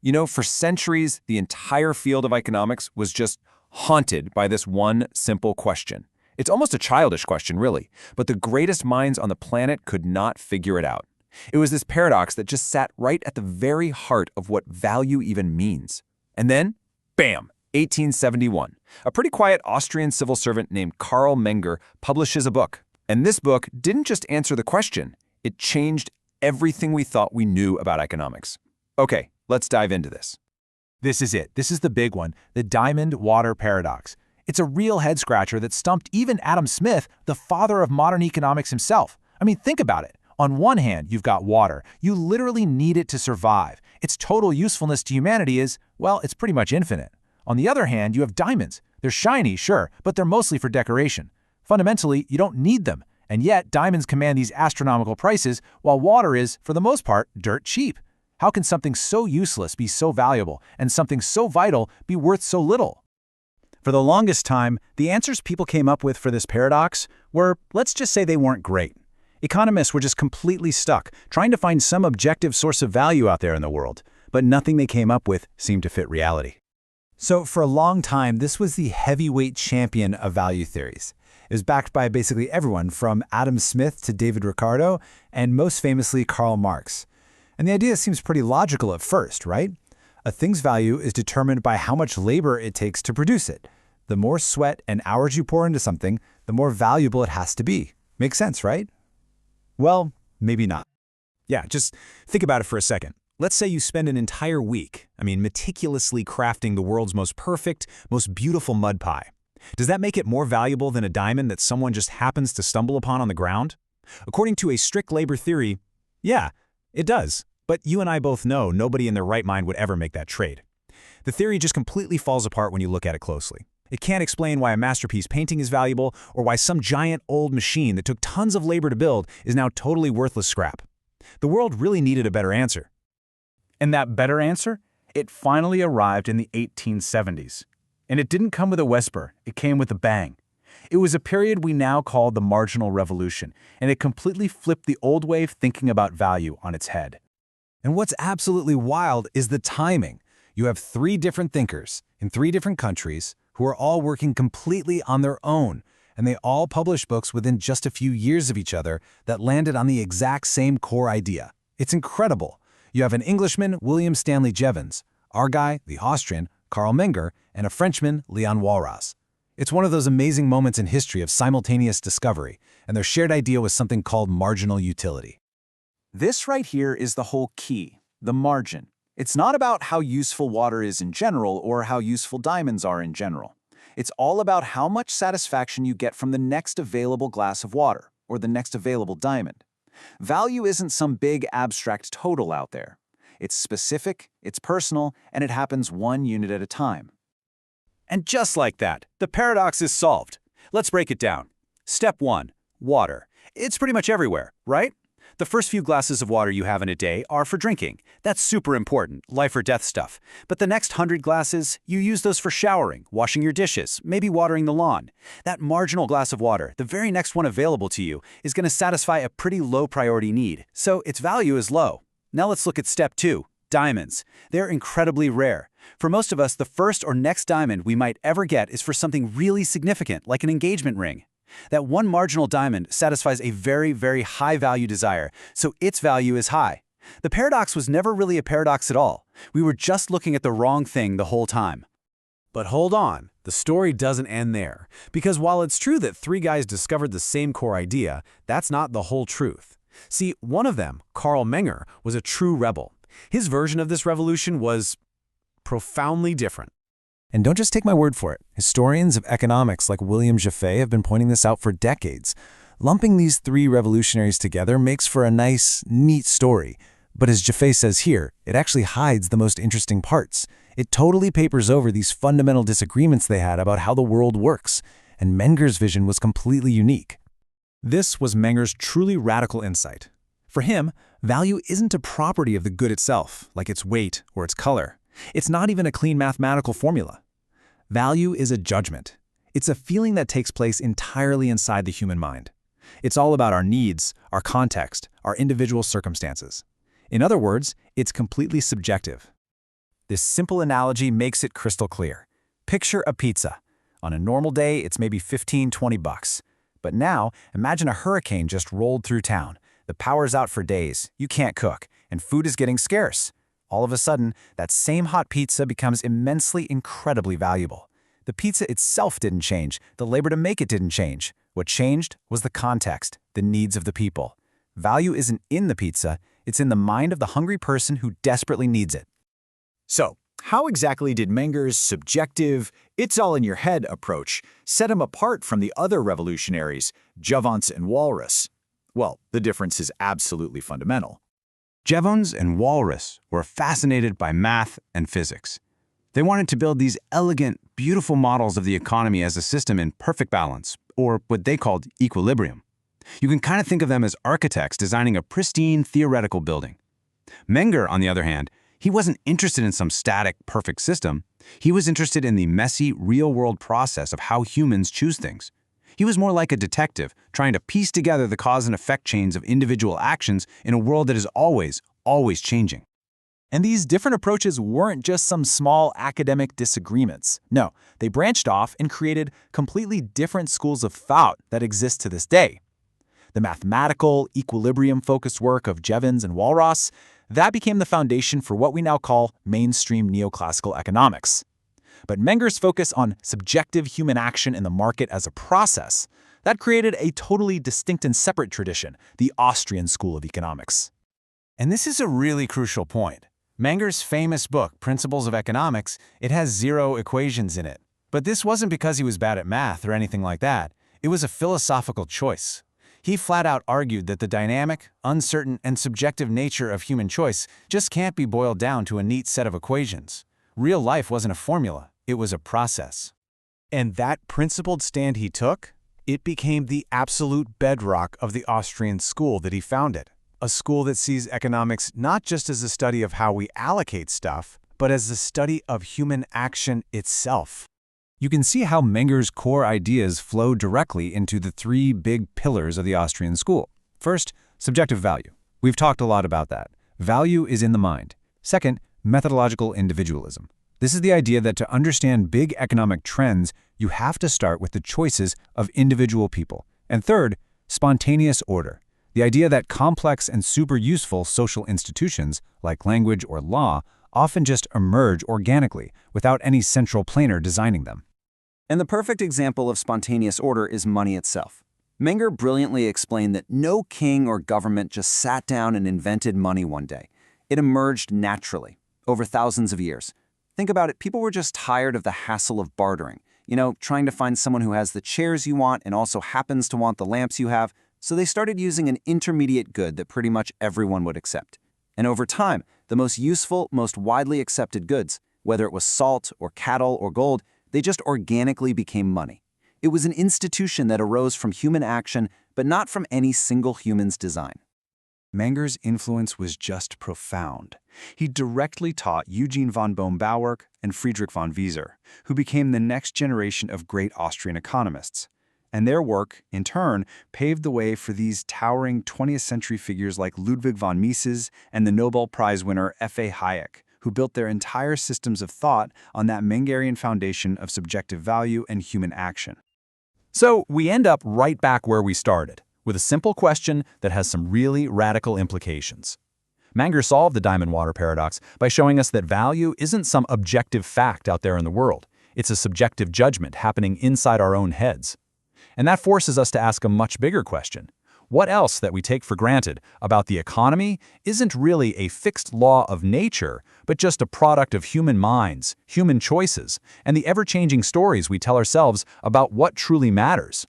You know, for centuries, the entire field of economics was just haunted by this one simple question. It's almost a childish question, really, but the greatest minds on the planet could not figure it out. It was this paradox that just sat right at the very heart of what value even means. And then, bam, 1871. A pretty quiet Austrian civil servant named Carl Menger publishes a book. And this book didn't just answer the question, it changed everything we thought we knew about economics. Okay, let's dive into this. This is it. This is the big one, the diamond-water paradox. It's a real head-scratcher that stumped even Adam Smith, the father of modern economics himself. I mean, think about it. On one hand, you've got water. You literally need it to survive. Its total usefulness to humanity is, well, it's pretty much infinite. On the other hand, you have diamonds. They're shiny, sure, but they're mostly for decoration. Fundamentally, you don't need them. And yet, diamonds command these astronomical prices, while water is, for the most part, dirt cheap. How can something so useless be so valuable, and something so vital be worth so little? For the longest time, the answers people came up with for this paradox were, let's just say they weren't great. Economists were just completely stuck, trying to find some objective source of value out there in the world, but nothing they came up with seemed to fit reality. So for a long time, this was the heavyweight champion of value theories. It was backed by basically everyone from Adam Smith to David Ricardo, and most famously Karl Marx. And the idea seems pretty logical at first, right? A thing's value is determined by how much labor it takes to produce it. The more sweat and hours you pour into something, the more valuable it has to be. Makes sense, right? Well, maybe not. Yeah, just think about it for a second. Let's say you spend an entire week, meticulously crafting the world's most perfect, most beautiful mud pie. Does that make it more valuable than a diamond that someone just happens to stumble upon on the ground? According to a strict labor theory, yeah, it does. But you and I both know nobody in their right mind would ever make that trade. The theory just completely falls apart when you look at it closely. It can't explain why a masterpiece painting is valuable or why some giant old machine that took tons of labor to build is now totally worthless scrap. The world really needed a better answer. And that better answer? It finally arrived in the 1870s. And it didn't come with a whisper, it came with a bang. It was a period we now call the marginal revolution, and it completely flipped the old way of thinking about value on its head. And what's absolutely wild is the timing. You have three different thinkers in three different countries who are all working completely on their own, and they all published books within just a few years of each other that landed on the exact same core idea. It's incredible. You have an Englishman, William Stanley Jevons, our guy, the Austrian, Carl Menger, and a Frenchman, Leon Walras. It's one of those amazing moments in history of simultaneous discovery, and their shared idea was something called marginal utility. This right here is the whole key, the margin. It's not about how useful water is in general or how useful diamonds are in general. It's all about how much satisfaction you get from the next available glass of water or the next available diamond. Value isn't some big abstract total out there. It's specific, it's personal, and it happens one unit at a time. And just like that, the paradox is solved. Let's break it down. Step 1, water. It's pretty much everywhere, right? The first few glasses of water you have in a day are for drinking. That's super important, life or death stuff. But the next 100 glasses, you use those for showering, washing your dishes, maybe watering the lawn. That marginal glass of water, the very next one available to you, is going to satisfy a pretty low priority need, so its value is low. Now let's look at step 2, diamonds. They're incredibly rare. For most of us, the first or next diamond we might ever get is for something really significant, like an engagement ring. That one marginal diamond satisfies a very, very high-value desire, so its value is high. The paradox was never really a paradox at all. We were just looking at the wrong thing the whole time. But hold on, the story doesn't end there. Because while it's true that three guys discovered the same core idea, that's not the whole truth. See, one of them, Carl Menger, was a true rebel. His version of this revolution was profoundly different. And don't just take my word for it. Historians of economics like William Jaffe have been pointing this out for decades. Lumping these three revolutionaries together makes for a nice, neat story. But as Jaffe says here, it actually hides the most interesting parts. It totally papers over these fundamental disagreements they had about how the world works. And Menger's vision was completely unique. This was Menger's truly radical insight. For him, value isn't a property of the good itself, like its weight or its color. It's not even a clean mathematical formula. Value is a judgment. It's a feeling that takes place entirely inside the human mind. It's all about our needs, our context, our individual circumstances. In other words, it's completely subjective. This simple analogy makes it crystal clear. Picture a pizza. On a normal day, it's maybe 15, 20 bucks. But now, imagine a hurricane just rolled through town. The power's out for days, you can't cook, and food is getting scarce. All of a sudden, that same hot pizza becomes immensely, incredibly valuable. The pizza itself didn't change, the labor to make it didn't change. What changed was the context, the needs of the people. Value isn't in the pizza, it's in the mind of the hungry person who desperately needs it. So, how exactly did Menger's subjective, it's-all-in-your-head approach set him apart from the other revolutionaries, Jevons and Walras? Well, the difference is absolutely fundamental. Jevons and Walras were fascinated by math and physics. They wanted to build these elegant, beautiful models of the economy as a system in perfect balance, or what they called equilibrium. You can kind of think of them as architects designing a pristine theoretical building. Menger, on the other hand, he wasn't interested in some static, perfect system. He was interested in the messy, real-world process of how humans choose things. He was more like a detective, trying to piece together the cause and effect chains of individual actions in a world that is always, always changing. And these different approaches weren't just some small academic disagreements. No, they branched off and created completely different schools of thought that exist to this day. The mathematical, equilibrium-focused work of Jevons and Walras, that became the foundation for what we now call mainstream neoclassical economics. But Menger's focus on subjective human action in the market as a process, that created a totally distinct and separate tradition, the Austrian School of Economics. And this is a really crucial point. Menger's famous book, Principles of Economics, it has 0 equations in it. But this wasn't because he was bad at math or anything like that. It was a philosophical choice. He flat out argued that the dynamic, uncertain, and subjective nature of human choice just can't be boiled down to a neat set of equations. Real life wasn't a formula, it was a process. And that principled stand he took, it became the absolute bedrock of the Austrian school that he founded. A school that sees economics not just as a study of how we allocate stuff, but as the study of human action itself. You can see how Menger's core ideas flow directly into the 3 big pillars of the Austrian school. First, subjective value. We've talked a lot about that. Value is in the mind. Second, methodological individualism. This is the idea that to understand big economic trends, you have to start with the choices of individual people. And third, spontaneous order. The idea that complex and super useful social institutions, like language or law, often just emerge organically without any central planer designing them. And the perfect example of spontaneous order is money itself. Menger brilliantly explained that no king or government just sat down and invented money one day. It emerged naturally, over thousands of years. Think about it, people were just tired of the hassle of bartering. Trying to find someone who has the chairs you want and also happens to want the lamps you have. So they started using an intermediate good that pretty much everyone would accept. And over time, the most useful, most widely accepted goods, whether it was salt or cattle or gold, they just organically became money. It was an institution that arose from human action, but not from any single human's design. Menger's influence was just profound. He directly taught Eugen von Bohm-Bawerk and Friedrich von Mises, who became the next generation of great Austrian economists. And their work, in turn, paved the way for these towering 20th century figures like Ludwig von Mises and the Nobel Prize winner F.A. Hayek, who built their entire systems of thought on that Mengerian foundation of subjective value and human action. So we end up right back where we started, with a simple question that has some really radical implications. Menger solved the diamond water paradox by showing us that value isn't some objective fact out there in the world. It's a subjective judgment happening inside our own heads. And that forces us to ask a much bigger question. What else that we take for granted about the economy isn't really a fixed law of nature, but just a product of human minds, human choices, and the ever-changing stories we tell ourselves about what truly matters?